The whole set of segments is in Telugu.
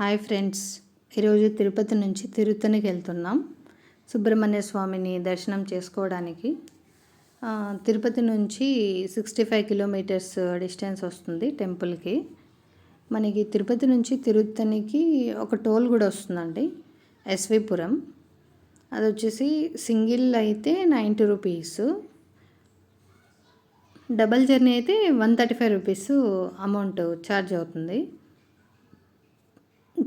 హాయ్ ఫ్రెండ్స్, ఈరోజు తిరుపతి నుంచి తిరుత్తనికి వెళ్తున్నాం సుబ్రహ్మణ్య స్వామిని దర్శనం చేసుకోవడానికి. తిరుపతి నుంచి 65 కిలోమీటర్స్ డిస్టెన్స్ వస్తుంది టెంపుల్కి. మనకి తిరుపతి నుంచి తిరుత్తనికి ఒక టోల్ కూడా వస్తుందండి, ఎస్విపురం. అది వచ్చేసి సింగిల్ అయితే 90 రూపీస్, డబల్ జర్నీ అయితే 135 రూపీస్ అమౌంట్ ఛార్జ్ అవుతుంది.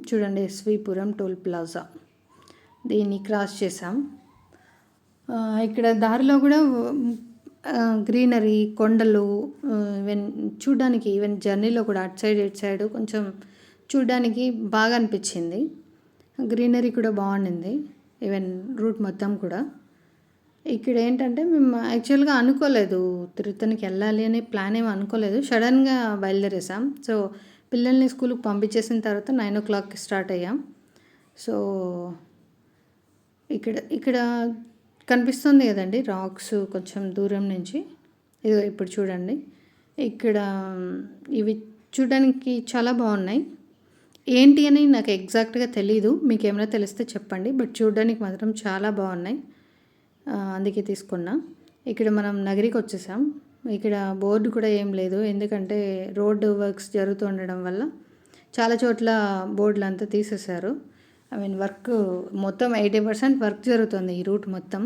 చూడండి, ఎస్విపురం టోల్ ప్లాజా, దీన్ని క్రాస్ చేసాం. ఇక్కడ దారిలో కూడా గ్రీనరీ, కొండలు, ఈవెన్ చూడడానికి, ఈవెన్ జర్నీలో కూడా అటు సైడ్ ఇటు సైడ్ కొంచెం చూడడానికి బాగా అనిపించింది. గ్రీనరీ కూడా బాగుండింది, ఈవెన్ రూట్ మొత్తం కూడా. ఇక్కడ ఏంటంటే మేము యాక్చువల్గా అనుకోలేదు తిరుత్తనికి వెళ్ళాలి అనే ప్లాన్ ఏమీ అనుకోలేదు, సడన్గా బయలుదేరేసాం. సో పిల్లల్ని స్కూల్కి పంపించేసిన తర్వాత 9 o'clockకి స్టార్ట్ అయ్యాం. సో ఇక్కడ కనిపిస్తుంది కదండి రాక్స్, కొంచెం దూరం నుంచి. ఇదో ఇప్పుడు చూడండి, ఇక్కడ ఇవి చూడడానికి చాలా బాగున్నాయి. ఏంటి అని నాకు ఎగ్జాక్ట్గా తెలీదు, మీకు ఏమైనా తెలిస్తే చెప్పండి. బట్ చూడడానికి మాత్రం చాలా బాగున్నాయి, అందుకే తీసుకున్నా. ఇక్కడ మనం నగరికి వచ్చేసాం. ఇక్కడ బోర్డు కూడా ఏం లేదు, ఎందుకంటే రోడ్డు వర్క్స్ జరుగుతూ ఉండడం వల్ల చాలా చోట్ల బోర్డులు అంతా తీసేశారు. ఐ మీన్ వర్క్ మొత్తం 80% వర్క్ జరుగుతుంది ఈ రూట్ మొత్తం.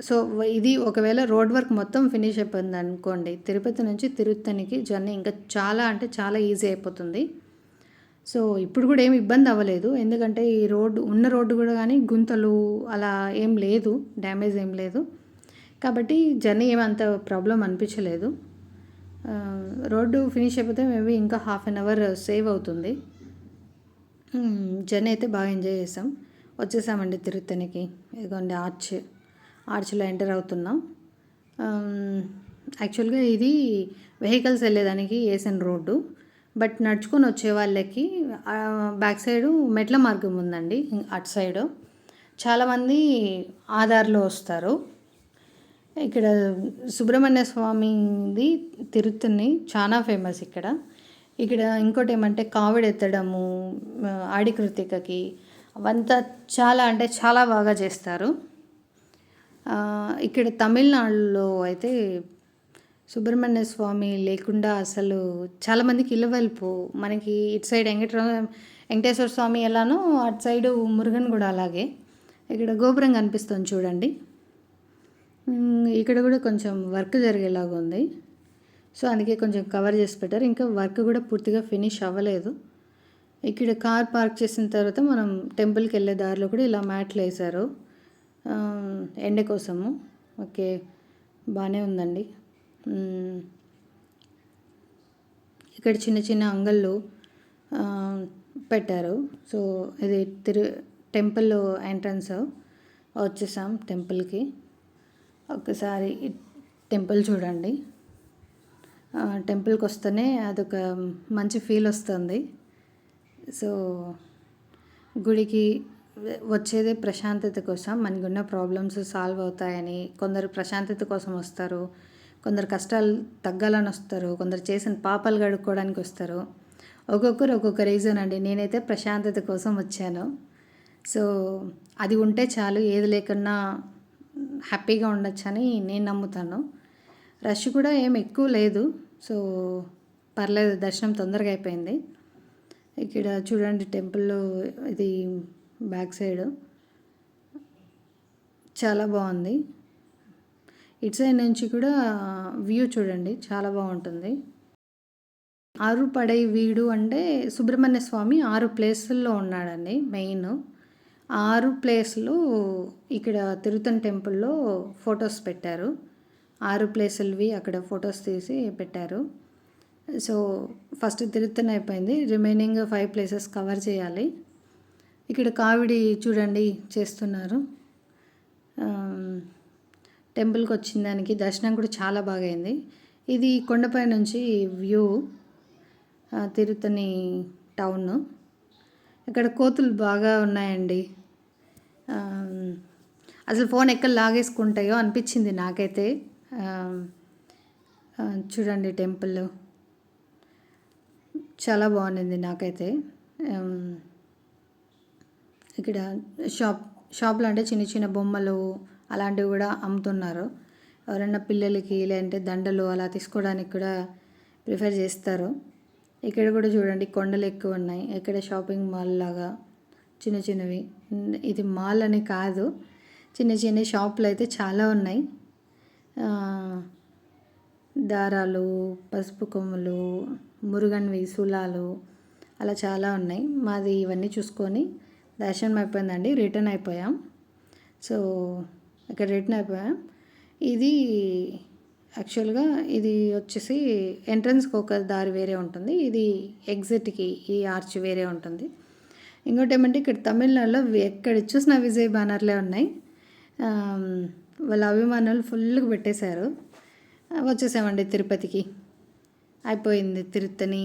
సో ఇది ఒకవేళ రోడ్ వర్క్ మొత్తం ఫినిష్ అయిపోయింది అనుకోండి, తిరుపతి నుంచి తిరుత్తనికి జర్నీ ఇంకా చాలా అంటే చాలా ఈజీ అయిపోతుంది. సో ఇప్పుడు కూడా ఏమి ఇబ్బంది అవ్వలేదు, ఎందుకంటే ఈ రోడ్డు కూడా కానీ గుంతలు అలా ఏం లేదు, డ్యామేజ్ ఏం లేదు. కాబట్టి జర్నీ ఏమంత ప్రాబ్లం అనిపించలేదు. రోడ్డు ఫినిష్ అయిపోతే మేబీ ఇంకా 1/2 hour సేవ్ అవుతుంది. జర్నీ అయితే బాగా ఎంజాయ్ చేసాం. వచ్చేసామండి తిరుత్తనికి. ఇదిగోండి ఆర్చ్లో ఎంటర్ అవుతున్నాం. యాక్చువల్గా ఇది వెహికల్స్ వెళ్ళేదానికి వేసిన రోడ్డు, బట్ నడుచుకొని వచ్చే వాళ్ళకి బ్యాక్ సైడు మెట్ల మార్గం ఉందండి. అటు సైడు చాలామంది ఆధార్లో వస్తారు. ఇక్కడ సుబ్రహ్మణ్య స్వామిది తిరుత్తని చాలా ఫేమస్ ఇక్కడ. ఇంకోటి ఏమంటే కావిడి ఎత్తడము, ఆడి కృతికకి అవంతా చాలా అంటే చాలా బాగా చేస్తారు. ఇక్కడ తమిళనాడులో అయితే సుబ్రహ్మణ్య స్వామి లేకుండా అసలు చాలామందికి ఇల్లవెల్పు. మనకి ఇటు సైడ్ వెంకటేశ్వర స్వామి ఎలానో అటు సైడు మురుగన్ కూడా అలాగే. ఇక్కడ గోపురం కనిపిస్తుంది చూడండి, ఇక్కడ కూడా కొంచెం వర్క్ జరిగేలాగా ఉంది. సో అందుకే కొంచెం కవర్ చేసి పెట్టారు, ఇంకా వర్క్ కూడా పూర్తిగా ఫినిష్ అవ్వలేదు. ఇక్కడ కార్ పార్క్ చేసిన తర్వాత మనం టెంపుల్కి వెళ్ళే దారిలో కూడా ఇలా మ్యాట్లు వేశారు ఎండ కోసము. ఓకే, బాగానే ఉందండి. ఇక్కడ చిన్న చిన్న అంగళ్ళు పెట్టారు. సో ఇది టెంపుల్ ఎంట్రన్స్. వచ్చేసాం టెంపుల్కి. ఒకసారి టెంపుల్ చూడండి, టెంపుల్కి వస్తేనే అదొక మంచి ఫీల్ వస్తుంది. సో గుడికి వచ్చేదే ప్రశాంతత కోసం, మనకున్న ప్రాబ్లమ్స్ సాల్వ్ అవుతాయని. కొందరు ప్రశాంతత కోసం వస్తారు, కొందరు కష్టాలు తగ్గాలని వస్తారు, కొందరు చేసిన పాపాలు కడుక్కోవడానికి వస్తారు. ఒక్కొక్కరు ఒక్కొక్క రీజన్ అండి. నేనైతే ప్రశాంతత కోసం వచ్చాను. సో అది ఉంటే చాలు, ఏది లేకున్నా హ్యాపీగా ఉండొచ్చని నేను నమ్ముతాను. రష్ కూడా ఏం ఎక్కువ లేదు, సో పర్లేదు, దర్శనం తొందరగా అయిపోయింది. ఇక్కడ చూడండి టెంపుల్లో ఇది బ్యాక్ సైడ్ చాలా బాగుంది. ఇటు సైడ్ నుంచి కూడా వ్యూ చూడండి, చాలా బాగుంటుంది. 6 పడై వీడు అంటే సుబ్రహ్మణ్య స్వామి 6 ప్లేసుల్లో ఉన్నాడండి. మెయిన్ 6 ప్లేసులు ఇక్కడ తిరుత్తని టెంపుల్లో ఫొటోస్ పెట్టారు. 6 ప్లేసులవి అక్కడ ఫొటోస్ తీసి పెట్టారు. సో ఫస్ట్ తిరుత్తని అయిపోయింది, రిమైనింగ్ 5 ప్లేసెస్ కవర్ చేయాలి. ఇక్కడ కావిడి చూడండి చేస్తున్నారు. టెంపుల్కి వచ్చిన దానికి దర్శనం కూడా చాలా బాగా అయింది. ఇది కొండపై నుంచి వ్యూ తిరుత్తని టౌన్. ఇక్కడ కోతులు బాగా ఉన్నాయండి. అసలు ఫోన్ ఎక్కడ లాగేసుకుంటాయో అనిపించింది నాకైతే. చూడండి టెంపుల్ చాలా బాగుండింది నాకైతే. ఆమ్, ఇక్కడ షాప్లో అంటే చిన్న చిన్న బొమ్మలు అలాంటివి కూడా అమ్ముతున్నారు. ఎవరైనా పిల్లలకి లేదంటే దండలు అలా తీసుకోవడానికి కూడా ప్రిఫర్ చేస్తారు. ఇక్కడ కూడా చూడండి కొండలు ఎక్కువ ఉన్నాయి. ఇక్కడ షాపింగ్ మాల్ లాగా చిన్న చిన్నవి. ఇది మాల్ అని కాదు, చిన్న చిన్న షాపులు అయితే చాలా ఉన్నాయి. ఆ, దారాలు, పసుపు కొమ్ములు, మురుగన్వి, సులాలు అలా చాలా ఉన్నాయి. మాది ఇవన్నీ చూసుకొని దర్శనం అయిపోయిందండి, రిటర్న్ అయిపోయాం. సో ఇక్కడ రిటర్న్ అయిపోయాం. ఇది యాక్చువల్గా ఇది వచ్చేసి ఎంట్రన్స్కి ఒక దారి వేరే ఉంటుంది, ఇది ఎగ్జిట్కి ఈ ఆర్చ్ వేరే ఉంటుంది. ఇంకోటి ఏమంటే ఇక్కడ తమిళనాడులో ఎక్కడ చూసినా విజయ్ బ్యానర్లే ఉన్నాయి. వాళ్ళ అభిమానులు ఫుల్గా పెట్టేశారు. వచ్చేసామండి తిరుపతికి. అయిపోయింది తిరుత్తని